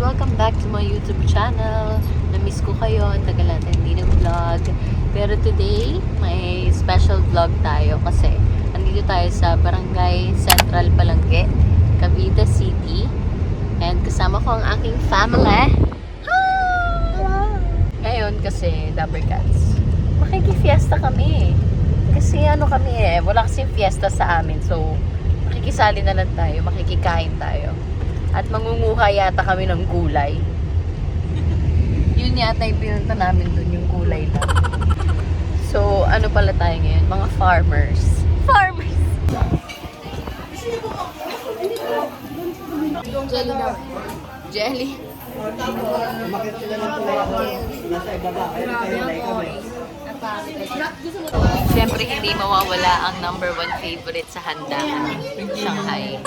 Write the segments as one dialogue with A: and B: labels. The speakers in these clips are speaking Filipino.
A: Welcome back to my YouTube channel. Na-miss ko kayo. Ang tagal natin hindi nag-vlog. Pero today, may special vlog tayo kasi andito tayo sa Barangay Central Palangge, Cavite City. And kasama ko ang aking family. Ngayon kasi, Dabber Cats, makikifiesta kami. Kasi wala kasing fiesta sa amin. So, makikisali na lang tayo, makikikain tayo. At mangunguha yata kami ng gulay. Yun yata yung pinunta namin dun, yung gulay lang. So, ano pala tayo ngayon? Mga farmers. Farmers! Jelly daw. Jelly.
B: Umakit sila ng tuwa ko. Nasa ibaba. Kaya tayo kami.
A: Siyempre, hindi mawawala ang number 1 favorite sa handaan, Shanghai.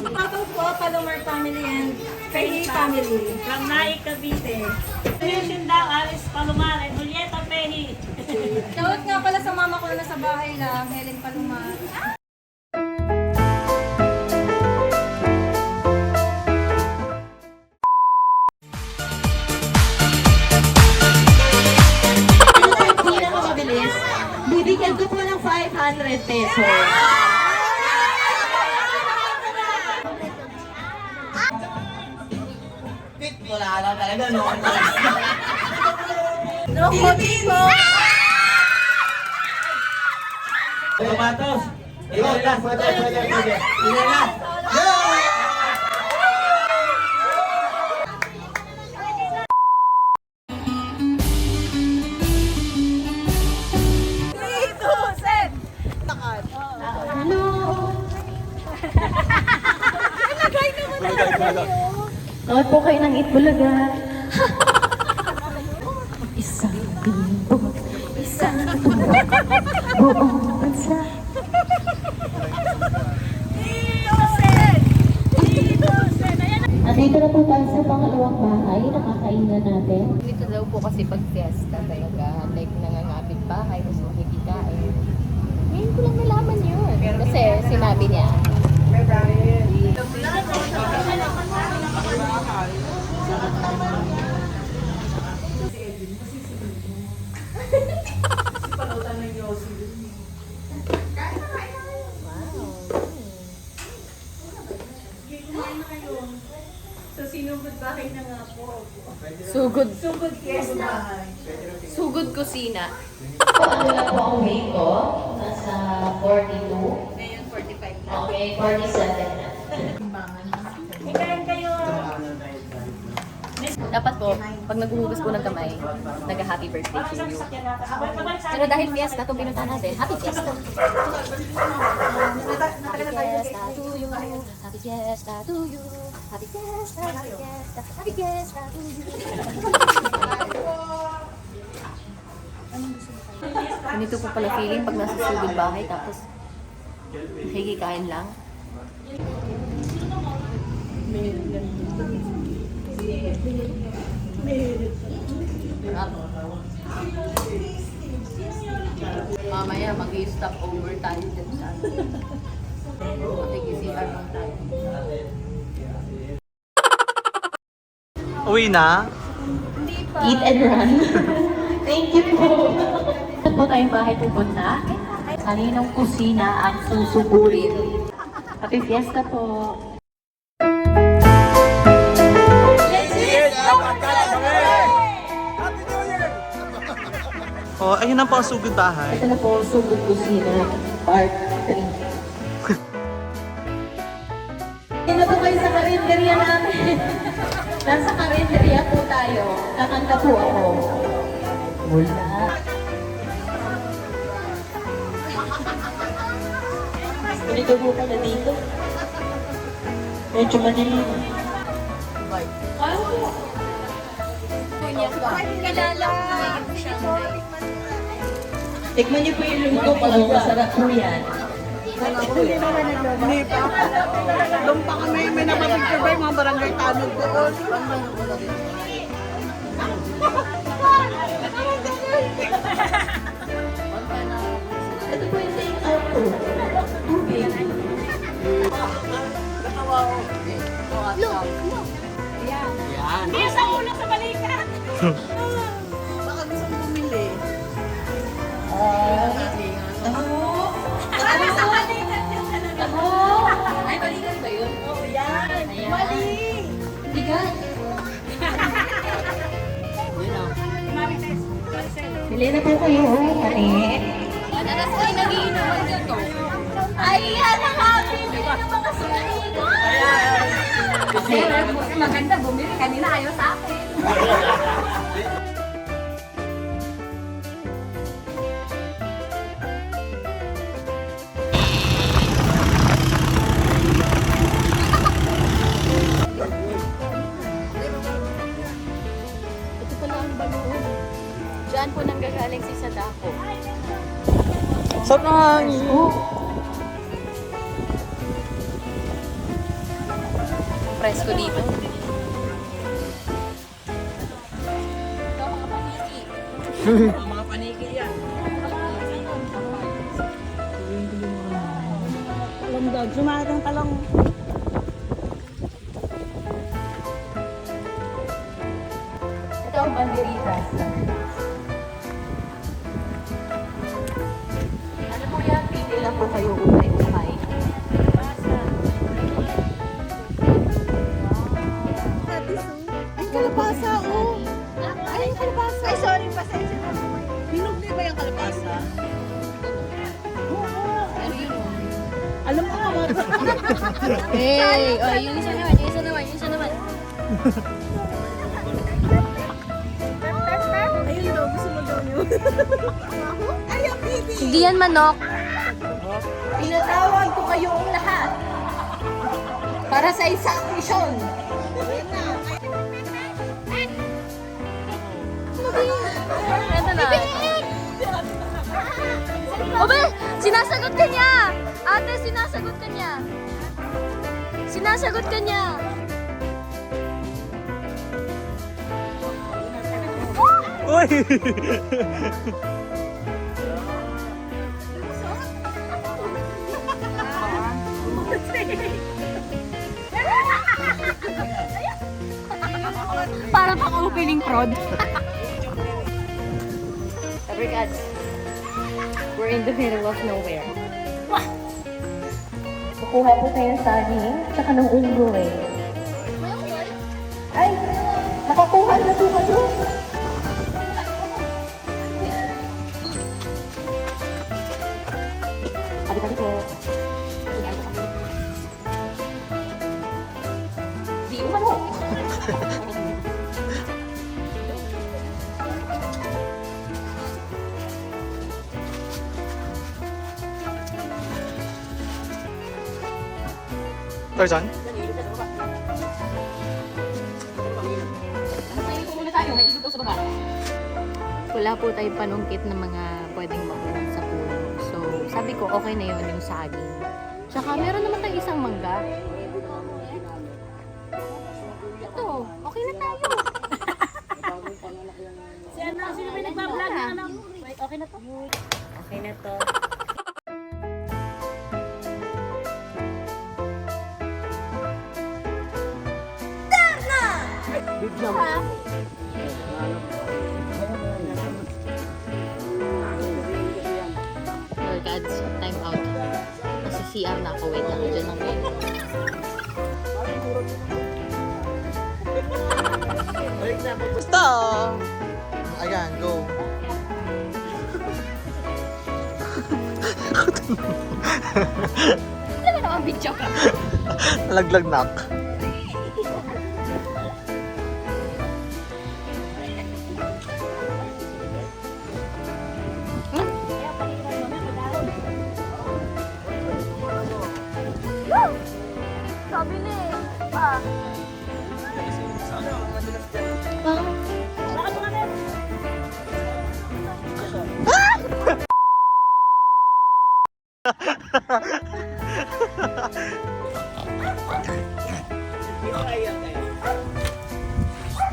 C: Tapos po, Palomar family and Pehi family.
D: From Nai, Cavite. Sindang, Alice Palomar, and Julieta Pehi.
C: Shoutout nga pala sa mama ko na nasa bahay lang, Helen Palomar.
D: Bibigyan ko po ng 500 pesos.
B: Wala lang talaga, no?
D: No coaching po.
B: Tomatos! Ikaw, last. Ikaw, last.
A: Tawad po kayo ng Itbulaga. Isang bimbo, isang buong bansa. Nandito na po tayo sa pangalawang bahay, nakakainan natin. Dito daw po kasi pag fiesta talaga, like nangangapit bahay, kasi makikikain. Ngayon ko lang nalaman yun. Kasi sinabi niya.
D: So, sinugod bahay na nga po.
A: Sugod.
D: Sugod fiesta.
A: Sugod kusina. Ano lang po ang weight ko? Nasa 42.
D: Ngayon, 45 na.
A: Okay, 47 na.
D: Ikain kayo.
A: Dapat po, pag naghuhugas po ng kamay, nag-happy birthday to you. Pero dahil fiesta, itong pinunta natin, happy fiesta! Happy fiesta to you! Happy fiesta to you! Happy fiesta! Happy fiesta! Happy fiesta to you! Ganito po pala feeling pag nasa sugod bahay, tapos nakikikain lang. Mamaya mag-i-stop over tayo dyan sa makikisiar lang tayo.
B: Uwi na?
A: Eat and run. Thank you po. Saan po tayong bahay pupunta? Kaninong kusina ang susugurin? Happy fiesta po.
B: Oh, ayun na po ang sugod bahay.
A: Ito na po ang sugod kusina, part 3.
C: Sino po kayo sa karinderya namin? Nasa karinderya po tayo. Kakanta po ako.
A: Wala. Ganito po pala dito. Medyo madilim.
C: Tikman niyo po yung luto ko. Masarap po yan.
E: Hindi pa. Doon pa kami, may napapicture ba yung mga barangay tanong doon?
C: Ito po yung take out ko. Tubig.
D: Yan.
C: Bili na po kayo, kami.
A: Madalas kayo nagiinuman dito.
C: Ayan ang bili ng mga sumigo. Kasi mas maganda bumili kanina ayaw sa akin.
A: Ito pala ang balon. Diyan po nanggagaling si Sadako.
B: Sarap ng hangin.
A: Presko dito. Ito mga paniki.
E: Mga paniki yan.
D: Talong dog. Sumakit ang talong.
C: Ito ang banderitas.
A: Ano po yan? Pili lang po kayo ukay-ukay.
E: Ay, kalabasa, oh. Ay, yung kalabasa. Ay, sorry, pasensya na. Hinog na ba yung kalabasa?
A: Pero yun o.
E: Alam mo naman.
A: Hey! Oh, yung isa naman, yung isa naman, yung isa naman.
E: Ayun daw, gusto mo daw yun. Ay, ang baby.
A: Hindi yan manok.
C: Pinatawag ko kayong lahat para sa isang misyon.
A: Ito na. Obe! Sinasagot ka niya! Ate, sinasagot ka niya! Sinasagot ka niya!
B: Uy!
A: Para pang opening prod. Regards. We're in the middle of nowhere.
C: Kukuha po tayo ng saging, tsaka ng unggoy. Ay, nakakuha na po kayo. Kali-kali po. Di umano.
B: Tarzan?
A: Wala po tayong panungkit ng mga pwedeng makuha sa puno. So, sabi ko, okay na yun yung saging. Tsaka, meron naman tayong isang mangga. Ito, okay na tayo.
D: Sino may nagbablog na ano? Wait, okay na to? Okay na to.
A: Lord Gods, time out. Kasi CR na ako. Wait lang, dyan lang yun.
B: Basta! Ayan, go.
A: Alam mo naman, video ka.
B: Laglag nak.
A: Sabi ni, pa.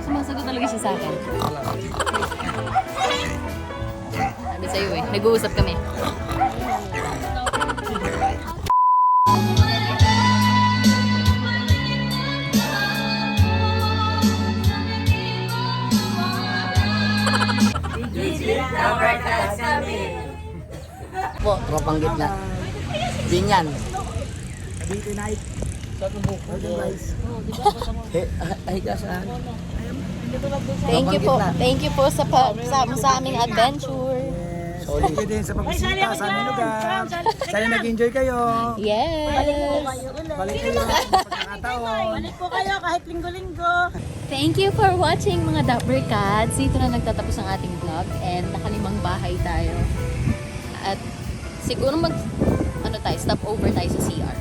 A: Sumasagot talaga siya sa akin. Sabi sa'yo eh, nag-uusap kami.
B: Po, tropang gitna. Binyan. Ay, ka saan?
A: Thank you po. Thank you po sa sa aming adventure.
F: Thank you din sa pagbisita sa aming lugar. Sana nag-enjoy kayo.
A: Yes.
F: Balik kayo sa pagkakataon.
D: Balik po kayo kahit linggo-linggo.
A: Thank you for watching mga Dapper Cats. Dito na nagtatapos ang ating vlog and nakalimang bahay tayo. At siguro stop over tayo sa CR.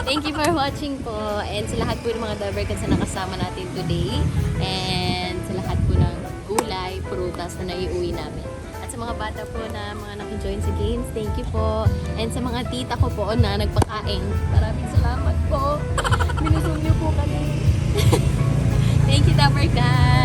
A: Thank you for watching po and sa lahat po ng mga Dapper Cats na nakasama natin today and sa lahat po ng gulay, prutas na naiuwi namin. At sa mga bata po na mga naki-join sa games, thank you po. And sa mga tita ko po na nagpakain, maraming salamat po. Minusog niyo po kami. Thank you, Dapper Cats!